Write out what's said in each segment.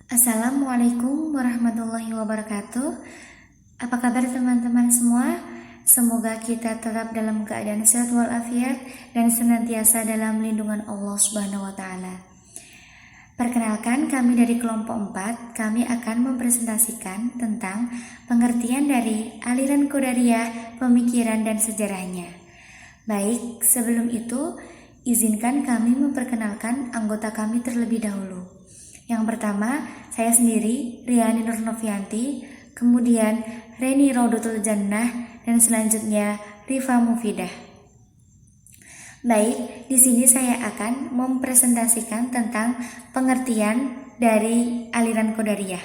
Assalamualaikum warahmatullahi wabarakatuh. Apa kabar teman-teman semua? Semoga kita tetap dalam keadaan sehat walafiat dan senantiasa dalam lindungan Allah Subhanahu wa taala. Perkenalkan, kami dari kelompok 4, kami akan mempresentasikan tentang pengertian dari aliran Qadariyah, pemikiran dan sejarahnya. Baik, sebelum itu izinkan kami memperkenalkan anggota kami terlebih dahulu. Yang pertama, saya sendiri, Riani Nurnovianti, kemudian Reni Raudatul Jannah, dan selanjutnya Rifa Mufidah. Baik, di sini saya akan mempresentasikan tentang pengertian dari aliran Qadariyah.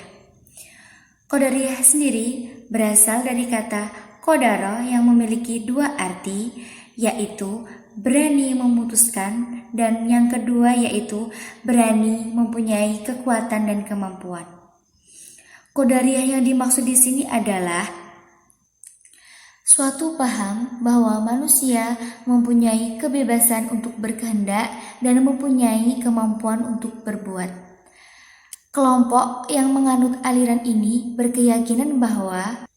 Qadariyah sendiri berasal dari kata qadara yang memiliki dua arti, yaitu berani memutuskan, dan yang kedua yaitu berani mempunyai kekuatan dan kemampuan. Qadariyah yang dimaksud di sini adalah suatu paham bahwa manusia mempunyai kebebasan untuk berkehendak dan mempunyai kemampuan untuk berbuat. Kelompok yang menganut aliran ini berkeyakinan bahwa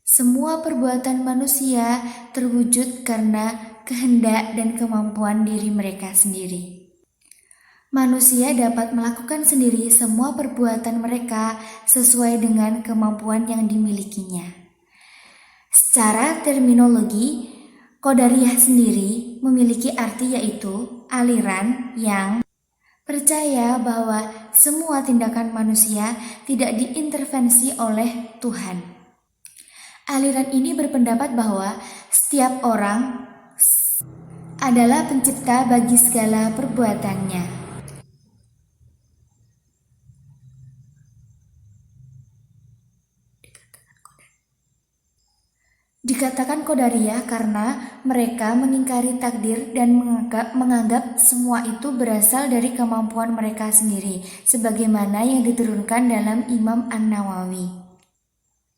semua perbuatan manusia terwujud karena kehendak dan kemampuan diri mereka sendiri. Manusia dapat melakukan sendiri semua perbuatan mereka sesuai dengan kemampuan yang dimilikinya. Secara terminologi, Qadariyah sendiri memiliki arti yaitu aliran yang percaya bahwa semua tindakan manusia tidak diintervensi oleh Tuhan. Aliran ini berpendapat bahwa setiap orang adalah pencipta bagi segala perbuatannya. Dikatakan Qadariyah karena mereka mengingkari takdir dan menganggap semua itu berasal dari kemampuan mereka sendiri, sebagaimana yang diturunkan dalam Imam An-Nawawi.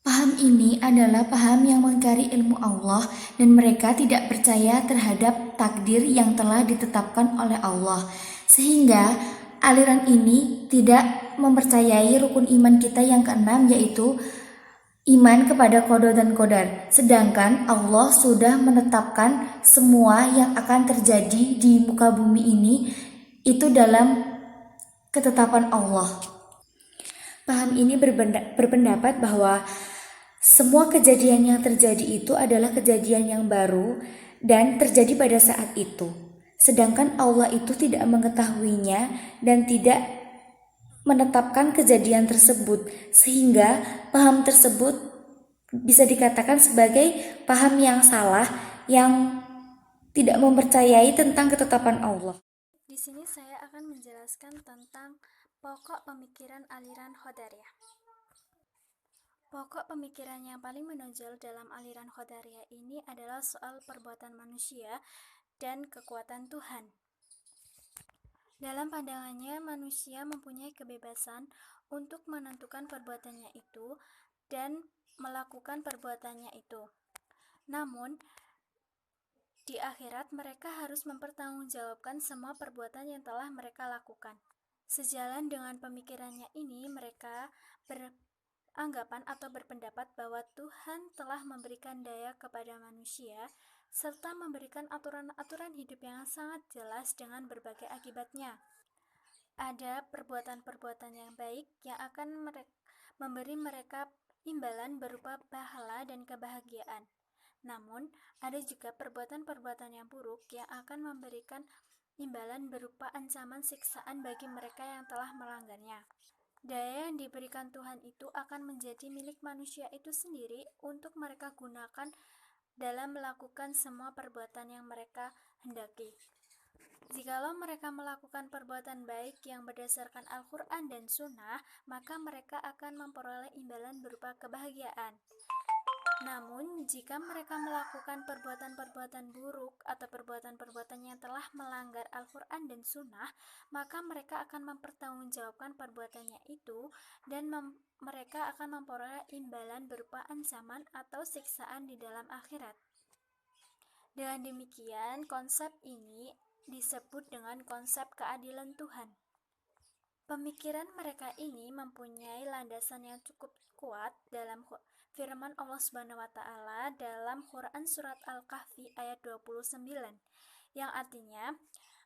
Paham ini adalah paham yang mengingkari ilmu Allah dan mereka tidak percaya terhadap takdir yang telah ditetapkan oleh Allah. Sehingga aliran ini tidak mempercayai rukun iman kita yang keenam, yaitu iman kepada qada dan qadar. Sedangkan Allah sudah menetapkan semua yang akan terjadi di muka bumi ini itu dalam ketetapan Allah. Paham ini berpendapat bahwa semua kejadian yang terjadi itu adalah kejadian yang baru dan terjadi pada saat itu. Sedangkan Allah itu tidak mengetahuinya dan tidak menetapkan kejadian tersebut, sehingga paham tersebut bisa dikatakan sebagai paham yang salah yang tidak mempercayai tentang ketetapan Allah. Di sini saya akan menjelaskan tentang pokok pemikiran aliran Qadariyah. Pokok pemikiran yang paling menonjol dalam aliran Qadariyah ini adalah soal perbuatan manusia dan kekuatan Tuhan. Dalam pandangannya, manusia mempunyai kebebasan untuk menentukan perbuatannya itu dan melakukan perbuatannya itu. Namun, di akhirat mereka harus mempertanggungjawabkan semua perbuatan yang telah mereka lakukan. Sejalan dengan pemikirannya ini, mereka beranggapan atau berpendapat bahwa Tuhan telah memberikan daya kepada manusia serta memberikan aturan-aturan hidup yang sangat jelas dengan berbagai akibatnya. Ada perbuatan-perbuatan yang baik yang akan memberi mereka imbalan berupa pahala dan kebahagiaan. Namun, ada juga perbuatan-perbuatan yang buruk yang akan memberikan imbalan berupa ancaman siksaan bagi mereka yang telah melanggarnya. Daya yang diberikan Tuhan itu akan menjadi milik manusia itu sendiri untuk mereka gunakan dalam melakukan semua perbuatan yang mereka hendaki. Jikalau mereka melakukan perbuatan baik yang berdasarkan Al-Quran dan Sunnah, maka mereka akan memperoleh imbalan berupa kebahagiaan. Namun, jika mereka melakukan perbuatan-perbuatan buruk atau perbuatan-perbuatan yang telah melanggar Al-Quran dan Sunnah, maka mereka akan mempertanggungjawabkan perbuatannya itu dan mereka akan memperoleh imbalan berupa ancaman atau siksaan di dalam akhirat. Dengan demikian, konsep ini disebut dengan konsep keadilan Tuhan. Pemikiran mereka ini mempunyai landasan yang cukup kuat dalam firman Allah Subhanahu wa taala dalam Quran surat Al-Kahfi ayat 29 yang artinya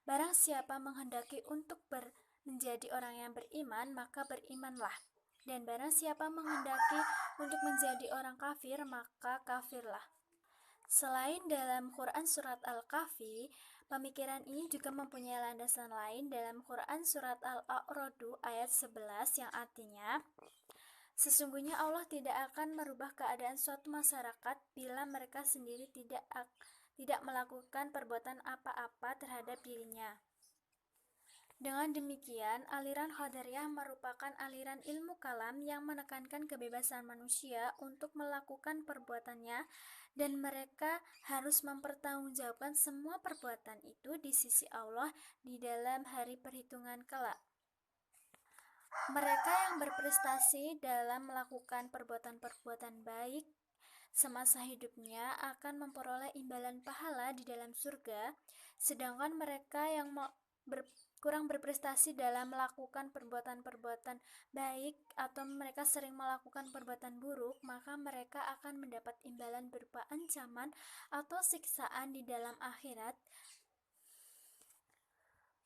barang siapa menghendaki untuk menjadi orang yang beriman maka berimanlah, dan barang siapa menghendaki untuk menjadi orang kafir maka kafirlah. Selain dalam Quran surat Al-Kahfi, pemikiran ini juga mempunyai landasan lain dalam Quran surat Al-A'raf ayat 11 yang artinya sesungguhnya Allah tidak akan merubah keadaan suatu masyarakat bila mereka sendiri tidak melakukan perbuatan apa-apa terhadap dirinya. Dengan demikian, aliran Qadariyah merupakan aliran ilmu kalam yang menekankan kebebasan manusia untuk melakukan perbuatannya, dan mereka harus mempertanggungjawabkan semua perbuatan itu di sisi Allah di dalam hari perhitungan kelak. Mereka yang berprestasi dalam melakukan perbuatan-perbuatan baik semasa hidupnya akan memperoleh imbalan pahala di dalam surga, sedangkan mereka yang kurang berprestasi dalam melakukan perbuatan-perbuatan baik atau mereka sering melakukan perbuatan buruk, maka mereka akan mendapat imbalan berupa ancaman atau siksaan di dalam akhirat.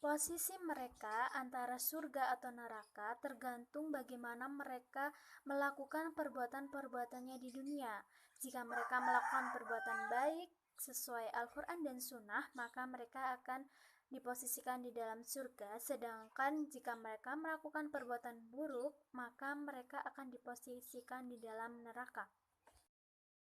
Posisi mereka antara surga atau neraka tergantung bagaimana mereka melakukan perbuatan-perbuatannya di dunia. Jika mereka melakukan perbuatan baik sesuai Al-Quran dan Sunnah, maka mereka akan diposisikan di dalam surga, sedangkan jika mereka melakukan perbuatan buruk, maka mereka akan diposisikan di dalam neraka.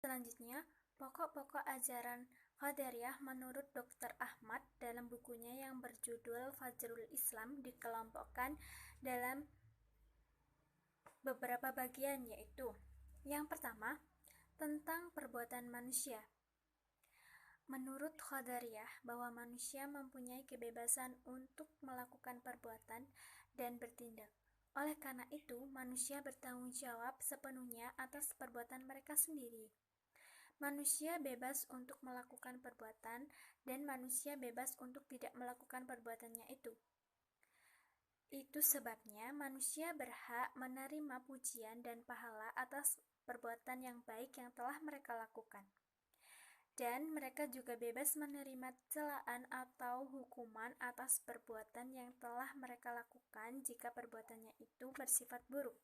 Selanjutnya, pokok-pokok ajaran Qadariyah menurut Dr. Ahmad dalam bukunya yang berjudul Fajrul Islam dikelompokkan dalam beberapa bagian, yaitu yang pertama, tentang perbuatan manusia. Menurut Qadariyah bahwa manusia mempunyai kebebasan untuk melakukan perbuatan dan bertindak. Oleh karena itu, manusia bertanggung jawab sepenuhnya atas perbuatan mereka sendiri. Manusia bebas untuk melakukan perbuatan dan manusia bebas untuk tidak melakukan perbuatannya itu. Itu sebabnya manusia berhak menerima pujian dan pahala atas perbuatan yang baik yang telah mereka lakukan. Dan mereka juga bebas menerima celaan atau hukuman atas perbuatan yang telah mereka lakukan jika perbuatannya itu bersifat buruk.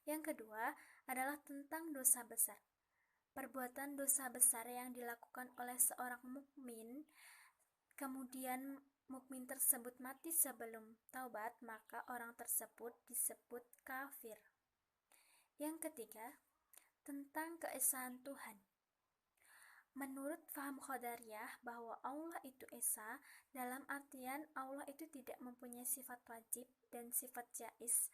Yang kedua adalah tentang dosa besar. Perbuatan dosa besar yang dilakukan oleh seorang mukmin, kemudian mukmin tersebut mati sebelum taubat, maka orang tersebut disebut kafir. Yang ketiga, tentang keesaan Tuhan. Menurut faham Qadariyah bahwa Allah itu esa, dalam artian Allah itu tidak mempunyai sifat wajib dan sifat jaiz.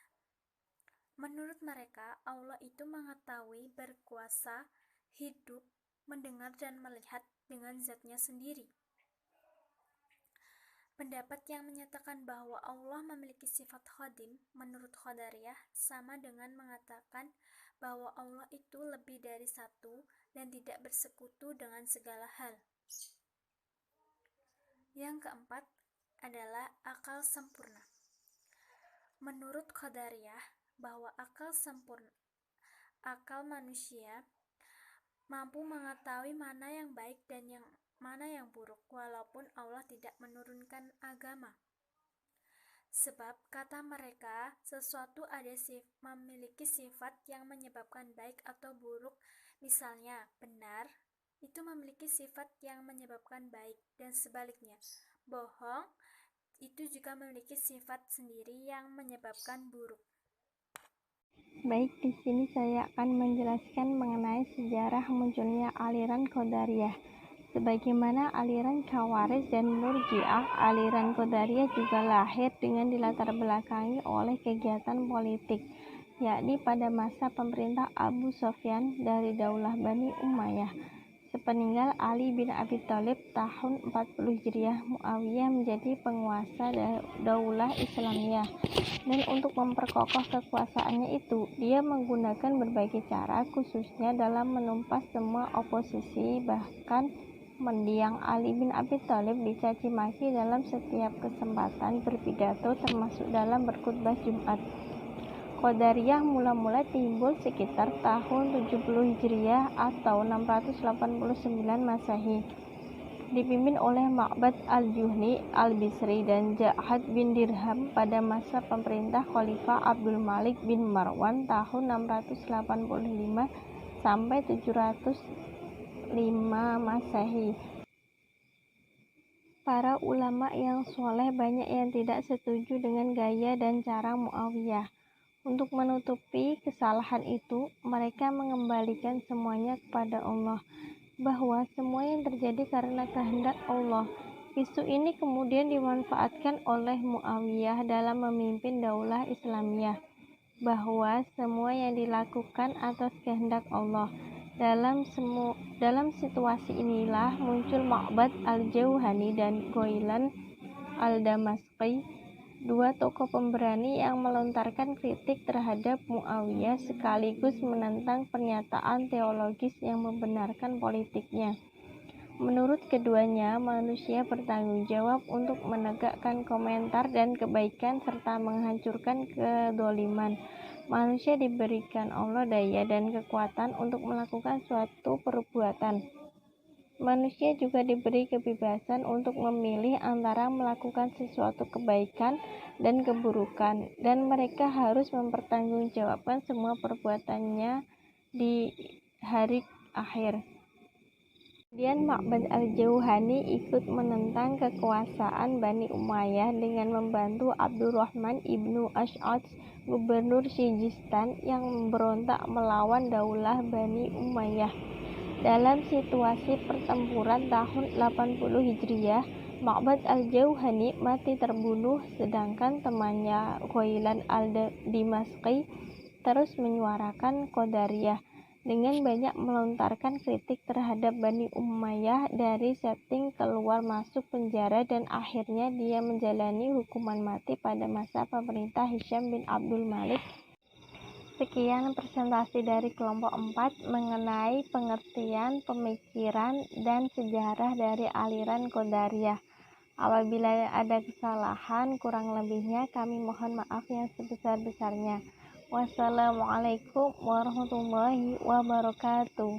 Menurut mereka, Allah itu mengetahui, berkuasa, hidup, mendengar dan melihat dengan zatnya sendiri. Pendapat yang menyatakan bahwa Allah memiliki sifat khadim menurut Qadariyah sama dengan mengatakan bahwa Allah itu lebih dari satu dan tidak bersekutu dengan segala hal. Yang keempat adalah akal sempurna. Menurut Qadariyah bahwa akal manusia mampu mengetahui mana yang baik dan mana yang buruk, walaupun Allah tidak menurunkan agama. Sebab kata mereka, sesuatu memiliki sifat yang menyebabkan baik atau buruk. Misalnya, benar itu memiliki sifat yang menyebabkan baik, dan sebaliknya, bohong itu juga memiliki sifat sendiri yang menyebabkan buruk. Baik, di sini saya akan menjelaskan mengenai sejarah munculnya aliran Qadariyah. Sebagaimana aliran Khawarij dan Murji'ah, aliran Qadariyah juga lahir dengan dilatar belakangi oleh kegiatan politik, yakni pada masa pemerintah Abu Sufyan dari Daulah Bani Umayyah. Sepeninggal Ali bin Abi Thalib tahun 40 Hijriah, Muawiyah menjadi penguasa Daulah Islamiyah. Dan untuk memperkokoh kekuasaannya itu, dia menggunakan berbagai cara, khususnya dalam menumpas semua oposisi, bahkan mendiang Ali bin Abi Thalib dicaci maki dalam setiap kesempatan berpidato, termasuk dalam berkhutbah Jumat. Qadariyah mula-mula timbul sekitar tahun 70 Hijriah atau 689 Masehi, dipimpin oleh Ma'bad al-Juhni al-Bisri dan Ja'ad bin Dirham pada masa pemerintah Khalifah Abdul Malik bin Marwan tahun 685 sampai 705 Masehi. Para ulama yang soleh banyak yang tidak setuju dengan gaya dan cara Muawiyah. Untuk menutupi kesalahan itu, mereka mengembalikan semuanya kepada Allah, bahwa semua yang terjadi karena kehendak Allah. Isu ini kemudian dimanfaatkan oleh Muawiyah dalam memimpin daulah Islamiyah, bahwa semua yang dilakukan atas kehendak Allah. Dalam situasi inilah muncul Ma'bad al-Jauhani dan Ghailan al-Damasqi, dua tokoh pemberani yang melontarkan kritik terhadap Muawiyah sekaligus menentang pernyataan teologis yang membenarkan politiknya. Menurut keduanya, manusia bertanggung jawab untuk menegakkan komentar dan kebaikan serta menghancurkan kedoliman. Manusia diberikan Allah daya dan kekuatan untuk melakukan suatu perbuatan. Manusia juga diberi kebebasan untuk memilih antara melakukan sesuatu kebaikan dan keburukan, dan mereka harus mempertanggungjawabkan semua perbuatannya di hari akhir. Kemudian Ma'bad al-Jauhani ikut menentang kekuasaan Bani Umayyah dengan membantu Abdurrahman ibnu Ash'ad, gubernur Sijistan, yang memberontak melawan daulah Bani Umayyah. Dalam situasi pertempuran tahun 80 Hijriah, Ma'bad al-Jauhani mati terbunuh, sedangkan temannya Ghailan al-Damasqi terus menyuarakan Qadariyah dengan banyak melontarkan kritik terhadap Bani Umayyah dari setting keluar masuk penjara, dan akhirnya dia menjalani hukuman mati pada masa pemerintah Hisham bin Abdul Malik. Sekian presentasi dari kelompok 4 mengenai pengertian, pemikiran, dan sejarah dari aliran Qadariyah. Apabila ada kesalahan, kurang lebihnya kami mohon maaf yang sebesar-besarnya. Wassalamualaikum warahmatullahi wabarakatuh.